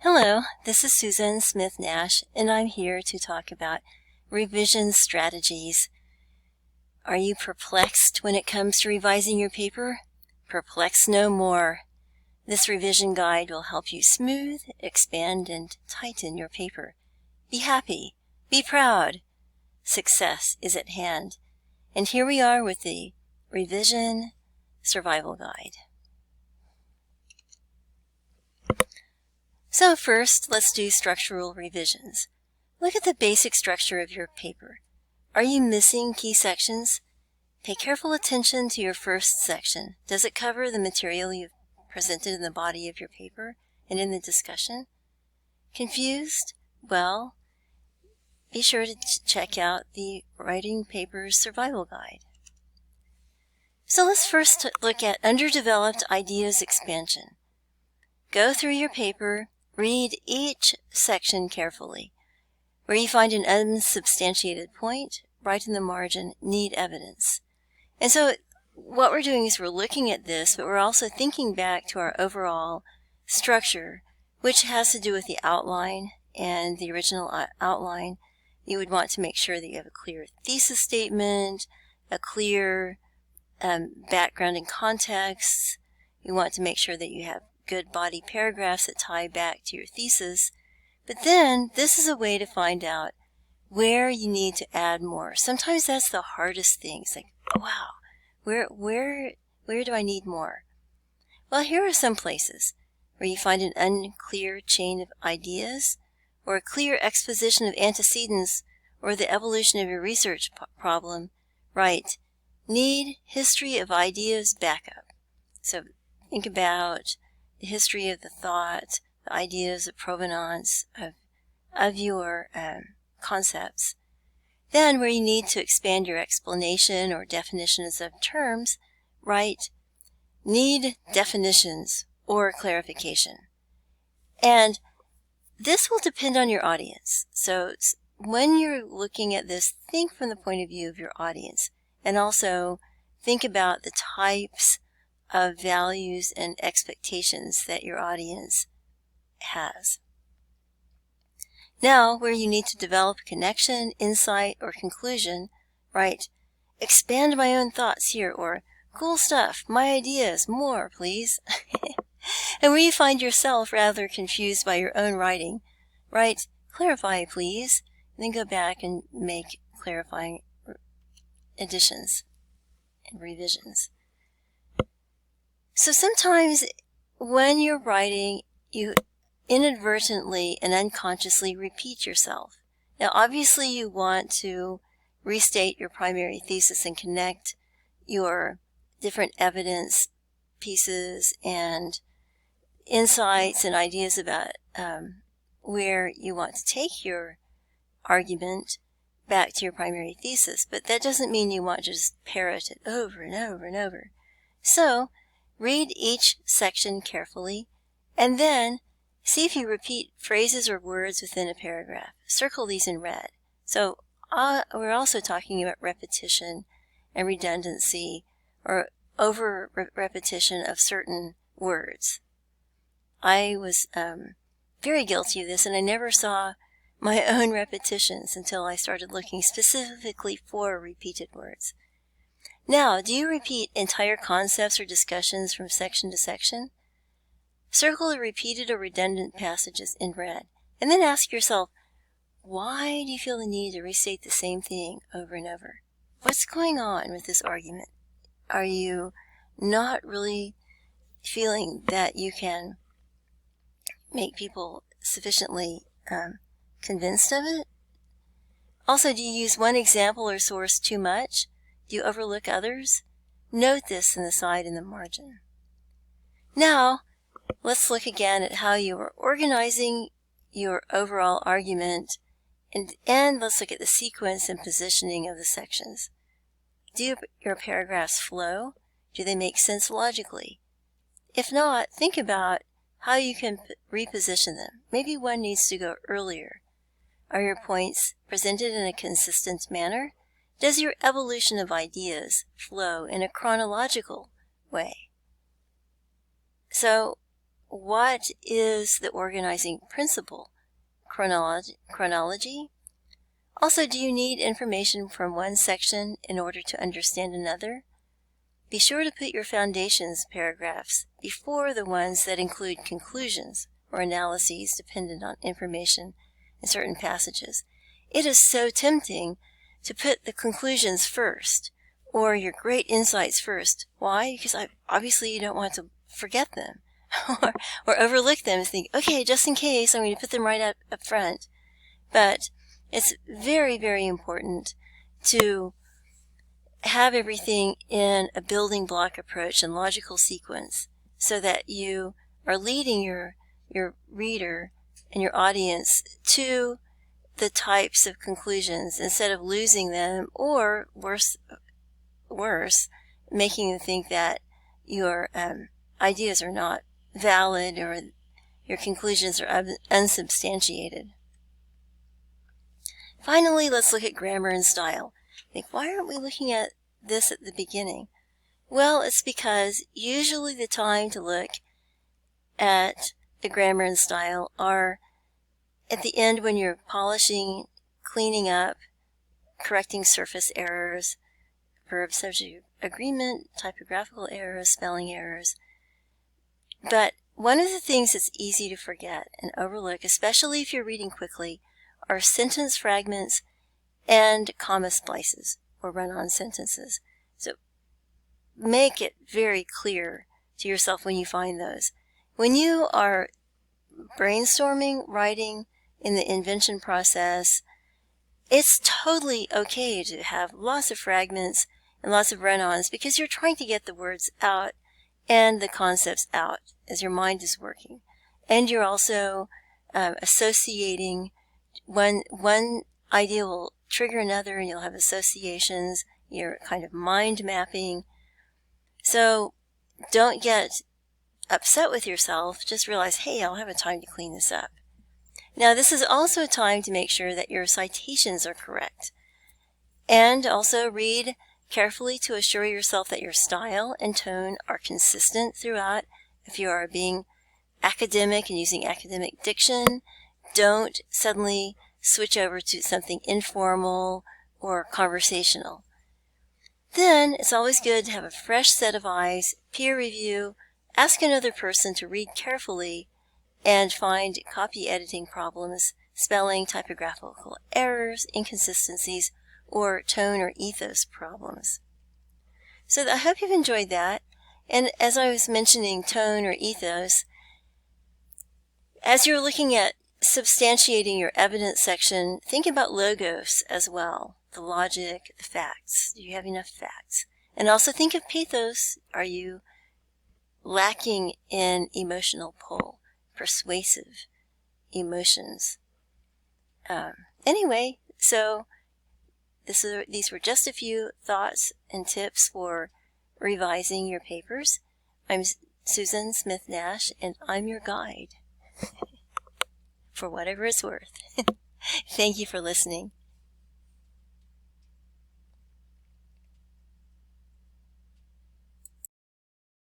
Hello, this is Susan Smith-Nash, and I'm here to talk about revision strategies. Are you perplexed when it comes to revising your paper? Perplex no more. This revision guide will help you smooth, expand, and tighten your paper. Be happy. Be proud. Success is at hand. And here we are with the Revision Survival Guide. So first, let's do structural revisions. Look at the basic structure of your paper. Are you missing key sections? Pay careful attention to your first section. Does it cover the material you've presented in the body of your paper and in the discussion? Confused? Well, be sure to check out the Writing Papers Survival Guide. So let's first look at Undeveloped Ideas Expansion. Go through your paper. Read each section carefully. Where you find an unsubstantiated point, write in the margin, need evidence. And so what we're doing is we're looking at this, but we're also thinking back to our overall structure, which has to do with the outline and the original outline. You would want to make sure that you have a clear thesis statement, a clear background and context. You want to make sure that you have good body paragraphs that tie back to your thesis. But then this is a way to find out where you need to add more. Sometimes that's the hardest thing. It's like, oh, wow, where do I need more? Well, here are some places where you find an unclear chain of ideas or a clear exposition of antecedents or the evolution of your research problem. Write, need history of ideas backup. So think about the history of the thought, the ideas of provenance of your concepts. Then, where you need to expand your explanation or definitions of terms, write, need definitions or clarification. And this will depend on your audience. So when you're looking at this, think from the point of view of your audience, and also think about the types of values and expectations that your audience has. Now, where you need to develop a connection, insight, or conclusion, write, expand my own thoughts here, or cool stuff, my ideas, more, please. And where you find yourself rather confused by your own writing, write, clarify, please, and then go back and make clarifying additions and revisions. So sometimes when you're writing, you inadvertently and unconsciously repeat yourself. Now, obviously, you want to restate your primary thesis and connect your different evidence pieces and insights and ideas about where you want to take your argument back to your primary thesis. But that doesn't mean you want to just parrot it over and over and over. So, read each section carefully, and then see if you repeat phrases or words within a paragraph. Circle these in red. So we're also talking about repetition and redundancy or over repetition of certain words. I was very guilty of this, and I never saw my own repetitions until I started looking specifically for repeated words. Now, do you repeat entire concepts or discussions from section to section? Circle the repeated or redundant passages in red, and then ask yourself, why do you feel the need to restate the same thing over and over? What's going on with this argument? Are you not really feeling that you can make people sufficiently convinced of it? Also, do you use one example or source too much? Do you overlook others? Note this in the side and the margin. Now, let's look again at how you are organizing your overall argument, and let's look at the sequence and positioning of the sections. Do your paragraphs flow? Do they make sense logically? If not, think about how you can reposition them. Maybe one needs to go earlier. Are your points presented in a consistent manner? Does your evolution of ideas flow in a chronological way? So, what is the organizing principle? Chronology? Also, do you need information from one section in order to understand another? Be sure to put your foundations paragraphs before the ones that include conclusions or analyses dependent on information in certain passages. It is so tempting to put the conclusions first or your great insights first. Why? Because obviously you don't want to forget them or overlook them and think, okay, just in case, I'm going to put them right up front. But it's very, very important to have everything in a building block approach and logical sequence so that you are leading your reader and your audience to the types of conclusions instead of losing them or worse, making them think that your ideas are not valid or your conclusions are unsubstantiated. Finally, let's look at grammar and style. Why aren't we looking at this at the beginning? Well, it's because usually the time to look at the grammar and style are at the end when you're polishing, cleaning up, correcting surface errors, verb-subject agreement, typographical errors, spelling errors. But one of the things that's easy to forget and overlook, especially if you're reading quickly, are sentence fragments and comma splices or run-on sentences. So make it very clear to yourself when you find those. When you are brainstorming, writing in the invention process, it's totally okay to have lots of fragments and lots of run-ons because you're trying to get the words out and the concepts out as your mind is working. And you're also associating one idea will trigger another and you'll have associations. You're kind of mind mapping. So don't get upset with yourself. Just realize, hey, I'll have a time to clean this up. Now, this is also a time to make sure that your citations are correct. And also read carefully to assure yourself that your style and tone are consistent throughout. If you are being academic and using academic diction, don't suddenly switch over to something informal or conversational. Then it's always good to have a fresh set of eyes, peer review, ask another person to read carefully, and find copy editing problems, spelling, typographical errors, inconsistencies, or tone or ethos problems. So I hope you've enjoyed that. And as I was mentioning tone or ethos, as you're looking at substantiating your evidence section, think about logos as well, the logic, the facts. Do you have enough facts? And also think of pathos. Are you lacking in emotional pull, persuasive emotions? Anyway, so these were just a few thoughts and tips for revising your papers. I'm Susan Smith Nash, and I'm your guide for whatever it's worth. Thank you for listening.